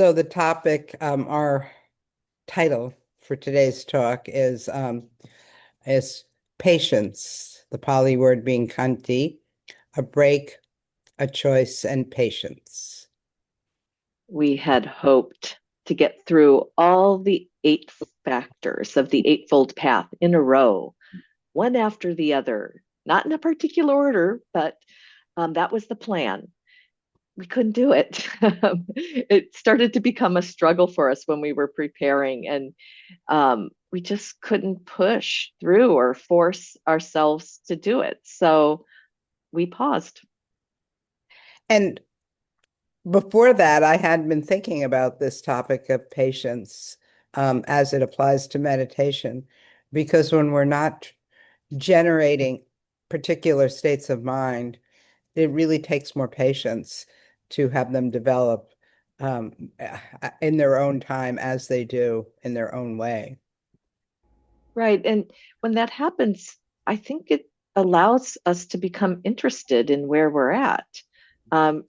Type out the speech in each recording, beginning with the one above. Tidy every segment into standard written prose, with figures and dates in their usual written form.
So the topic, our title for today's talk is patience, the Pali word being kanti, a break, a choice, and patience. We had hoped to get through all the eight factors of the Eightfold Path in a row, one after the other, not in a particular order, but that was the plan. We couldn't do it. It started to become a struggle for us when we were preparing, and we just couldn't push through or force ourselves to do it. So we paused. And before that, I had been thinking about this topic of patience as it applies to meditation, because when we're not generating particular states of mind, it really takes more patience to have them develop in their own time as they do in their own way. Right. And when that happens, I think it allows us to become interested in where we're at. And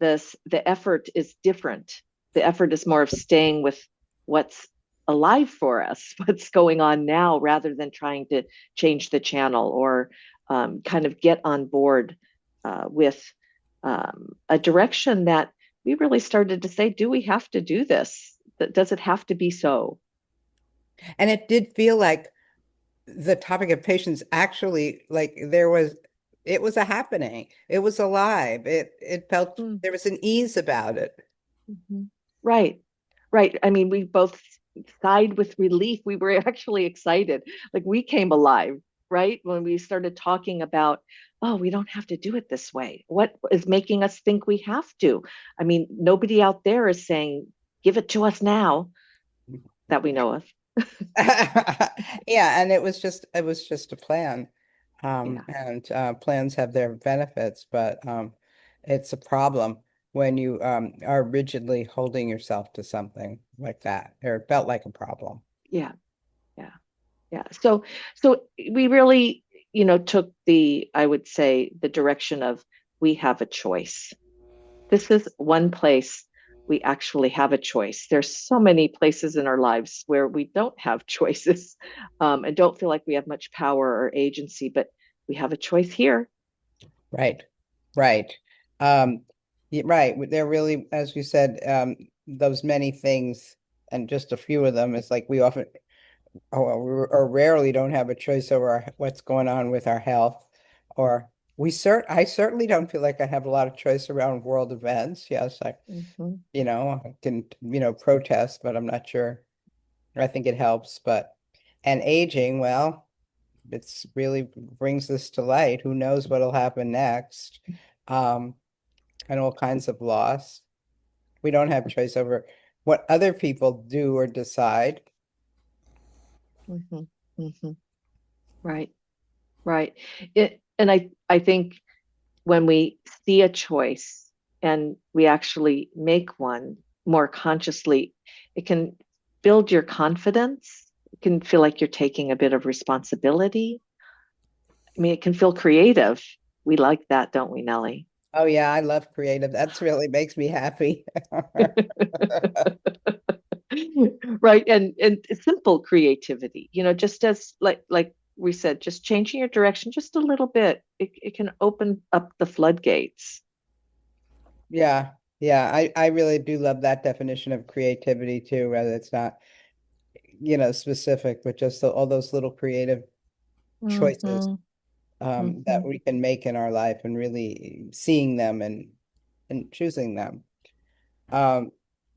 the effort is different. The effort is more of staying with what's alive for us, what's going on now, rather than trying to change the channel or kind of get on board with a direction that we really started to say, do we have to do this? Does it have to be so? And it did feel like the topic of patience actually, like it was a happening. It was alive. It felt Mm. there was an ease about it. Mhm. Right, right. I mean, we both sighed with relief. We were actually excited. Like we came alive, right? When we started talking about, oh, we don't have to do it this way. What is making us think we have to? I mean, nobody out there is saying, give it to us now that we know of. Yeah, and it was just a plan. Yeah. And plans have their benefits, but it's a problem when you are rigidly holding yourself to something like that, or it felt like a problem. Yeah. Yeah. Yeah. So we really, took I would say, the direction of we have a choice. This is one place we actually have a choice. There's so many places in our lives where we don't have choices and don't feel like we have much power or agency, but we have a choice here. Right, right. Right. They're really, as you said, those many things, and just a few of them, it's like we often or rarely don't have a choice over what's going on with our health, or I certainly don't feel like I have a lot of choice around world events. Yes, Mhm. I can, protest, but I'm not sure. I think it helps, but and aging, well, it's really brings this to light. Who knows what'll happen next? Um, and all kinds of loss. We don't have choice over what other people do or decide. Mhm. Mhm. Right, right. And I think when we see a choice and we actually make one more consciously, it can build your confidence. It can feel like you're taking a bit of responsibility. I mean, it can feel creative. We like that, don't we, Nellie? Oh yeah, I love creative. That's really makes me happy. Right. And simple creativity, just as like we said, just changing your direction just a little bit, it can open up the floodgates. Yeah, yeah, I really do love that definition of creativity too, whether it's not, specific, but just all those little creative choices Hmm. that Hmm. we can make in our life and really seeing them and choosing them. Um,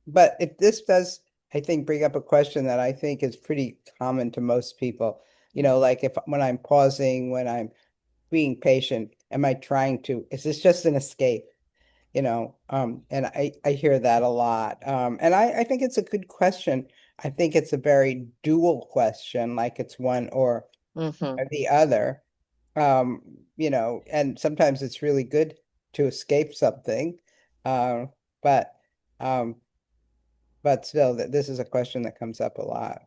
but if this does, I think, bring up a question that I think is pretty common to most people, like if when I'm pausing, when I'm being patient, am I trying to, is this just an escape? And I hear that a lot. And I think it's a good question. I think it's a very dual question, like it's one Hmm. or the other. And sometimes it's really good to escape something. Uh, but um, but still, this is a question that comes up a lot.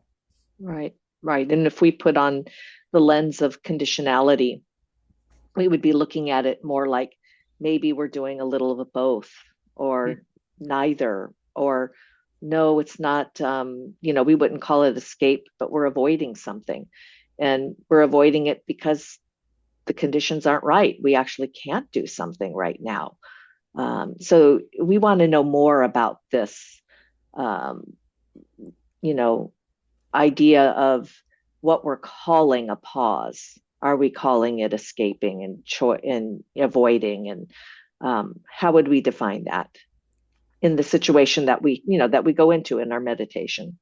Right, right. And if we put on the lens of conditionality, we would be looking at it more like maybe we're doing a little of both, or neither, or no, it's not, we wouldn't call it escape, but we're avoiding something. And we're avoiding it because the conditions aren't right. We actually can't do something right now. So we want to know more about this, um, you know, idea of what we're calling a pause. Are we calling it escaping and avoiding? And how would we define that in the situation that we go into in our meditation?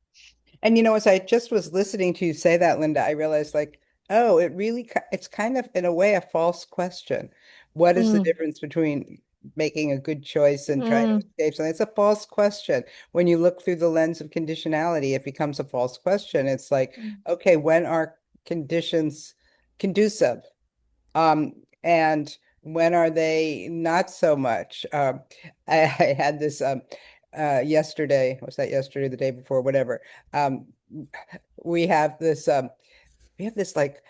And as I just was listening to you say that, Linda, I realized like, oh, it's kind of in a way a false question. What is the Mm, difference between making a good choice and trying to mm, escape something? It's a false question. When you look through the lens of conditionality, it becomes a false question. It's like, mm. okay, when are conditions conducive? And when are they not so much? I had this yesterday, was that yesterday, the day before, whatever. Um, we have this like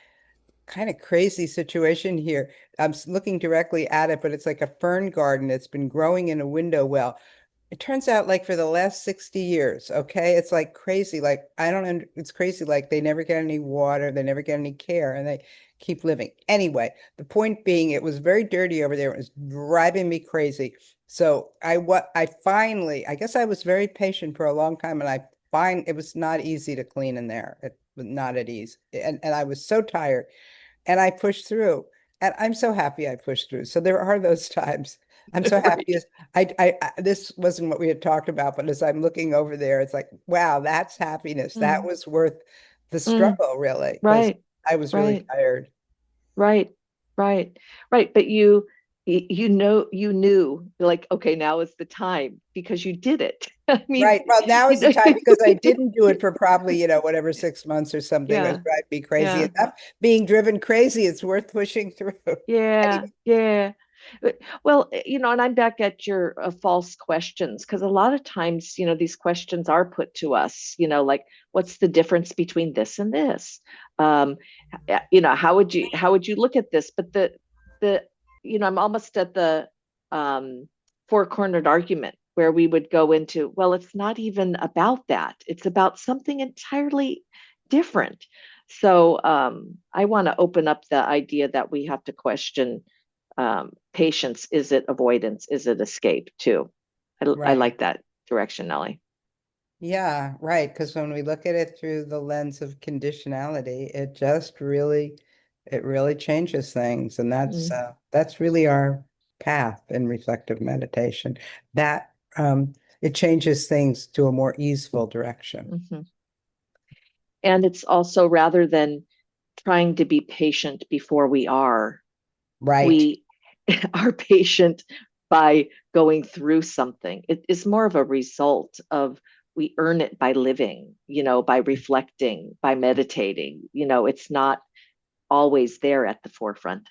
kind of crazy situation here. I'm looking directly at it, but it's like a fern garden. It's been growing in a window well. It turns out like for the last 60 years, okay, it's like crazy. Like I don't under, it's crazy. Like they never get any water, they never get any care, and they keep living. Anyway, the point being it was very dirty over there. It was driving me crazy. So I finally, I guess I was very patient for a long time, and I find it was not easy to clean in there. It was not at ease. And I was so tired and I pushed through. And I'm so happy I pushed through. So there are those times. I'm so happy. Right. This wasn't what we had talked about, but as I'm looking over there, it's like, wow, that's happiness. That Mm, was worth the mm, struggle, really, because right, I was really right, tired. right, right, right. But you knew like, okay, now is the time because you did it. I mean, Right. Well, now you is the know, time because I didn't do it for probably, whatever 6 months or something. It was yeah, driving me crazy yeah. enough. Being driven crazy, it's worth pushing through. Yeah, Anyway, yeah. Well, and I'm back at your false questions because a lot of times, these questions are put to us, like, what's the difference between this and this? Um, how would you look at this? But the, I'm almost at the um, four-cornered argument where we would go into, well, it's not even about that. It's about something entirely different. So I want to open up the idea that we have to question patience. Is it avoidance? Is it escape too? I right. like that direction, Nelly. Yeah, right. Because when we look at it through the lens of conditionality, it really changes things, and Mm, that's really our path in reflective meditation. That it changes things to a more easeful direction. mhm. And it's also rather than trying to be patient before Right. we are patient by going through something. It is more of a result of we earn it by living, by reflecting, by meditating. It's not always there at the forefront.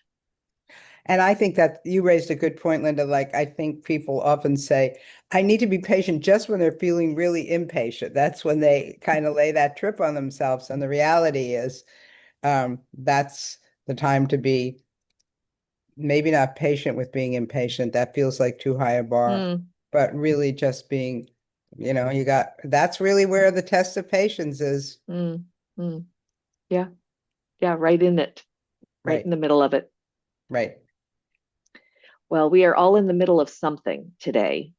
And I think that you raised a good point, Linda. Like, I think people often say, I need to be patient just when they're feeling really impatient. That's when they kind of lay that trip on themselves. And the reality is, that's the time to be maybe not patient with being impatient. That feels like too high a bar, Mm, but really just being, that's really where the test of patience is. mm, mm. Yeah, yeah, right in it, right Right, in the middle of it. right. Well, we are all in the middle of something today.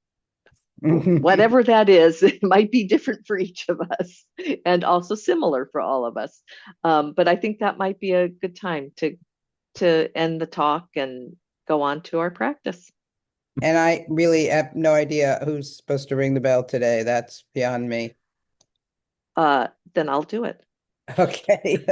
Whatever that is, it might be different for each of us and also similar for all of us. But I think that might be a good time to end the talk and go on to our practice. And I really have no idea who's supposed to ring the bell today. That's beyond me. Uh, then I'll do it. Okay.